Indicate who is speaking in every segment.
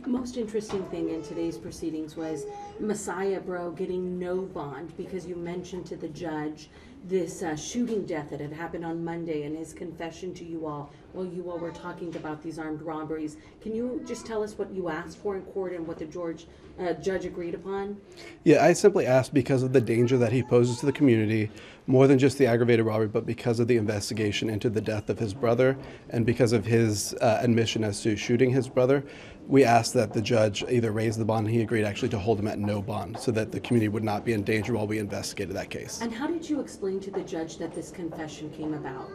Speaker 1: most interesting thing in today's proceedings was Messiah Breaux getting no bond because you mentioned to the judge this shooting death that had happened on Monday and his confession to you all while you all were talking about these armed robberies. Can you just tell us what you asked for in court and what the judge agreed upon?
Speaker 2: Yeah, I simply asked because of the danger that he poses to the community, more than just the aggravated robbery, but because of the investigation into the death of his brother and because of his admission as to shooting his brother. We asked that the judge either raise the bond, and he agreed actually to hold him at no bond so that the community would not be in danger while we investigated that case.
Speaker 1: And how did you explain to the judge that this confession came about?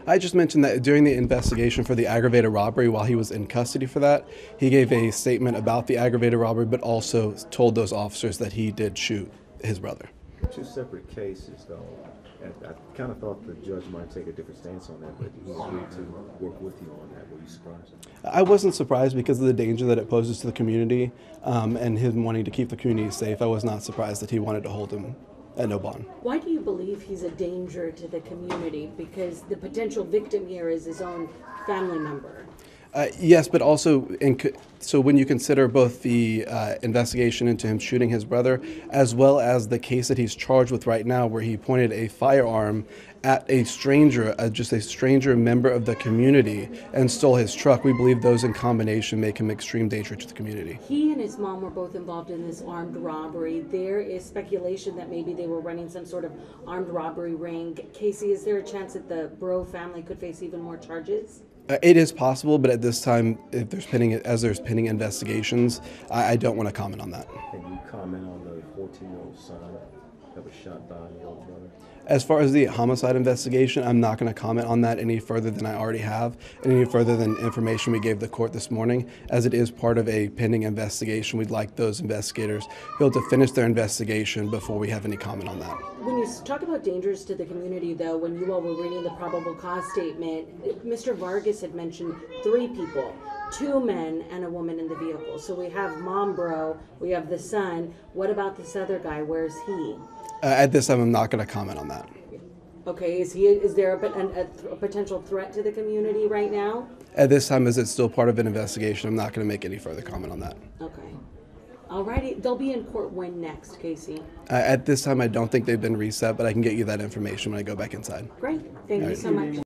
Speaker 2: I just mentioned that during the investigation for the aggravated robbery, while he was in custody for that, he gave a statement about the aggravated robbery, but also told those officers that he did shoot his brother.
Speaker 3: Two separate cases, though. And I kind of thought the judge might take a different stance on that, but he agreed to work with you on that. Were you surprised?
Speaker 2: I wasn't surprised because of the danger that it poses to the community and him wanting to keep the community safe. I was not surprised that he wanted to hold him at no bond.
Speaker 1: Why do you believe he's a danger to the community? Because the potential victim here is his own family member.
Speaker 2: Yes, but also, so when you consider both the investigation into him shooting his brother, as well as the case that he's charged with right now, where he pointed a firearm at a stranger, just a stranger member of the community, and stole his truck, we believe those in combination make him extreme danger to the community.
Speaker 1: He and his mom were both involved in this armed robbery. There is speculation that maybe they were running some sort of armed robbery ring. Casey, is there a chance that the Breaux family could face even more charges?
Speaker 2: It is possible, but at this time, if there's pending investigations, I don't want to comment on that.
Speaker 3: Can you comment on the 14-year-old son that was shot by your older brother?
Speaker 2: As far as the homicide investigation, I'm not going to comment on that any further than I already have, and any further than information we gave the court this morning. As it is part of a pending investigation, we'd like those investigators to be able to finish their investigation before we have any comment on that.
Speaker 1: When you talk about dangers to the community, though, when you all were reading the probable cause statement, Mr. Vargas had mentioned 3 people, 2 men and a woman in the vehicle. So we have Mom Breaux, we have the son. What about this other guy? Where's he?
Speaker 2: At this time, I'm not going to comment on that.
Speaker 1: Okay, is there a potential threat to the community right now?
Speaker 2: At this time, as it's still part of an investigation, I'm not going to make any further comment on that.
Speaker 1: Okay. Alrighty, they'll be in court when next, Casey?
Speaker 2: At this time, I don't think they've been reset, but I can get you that information when I go back inside.
Speaker 1: Great, thank you so much.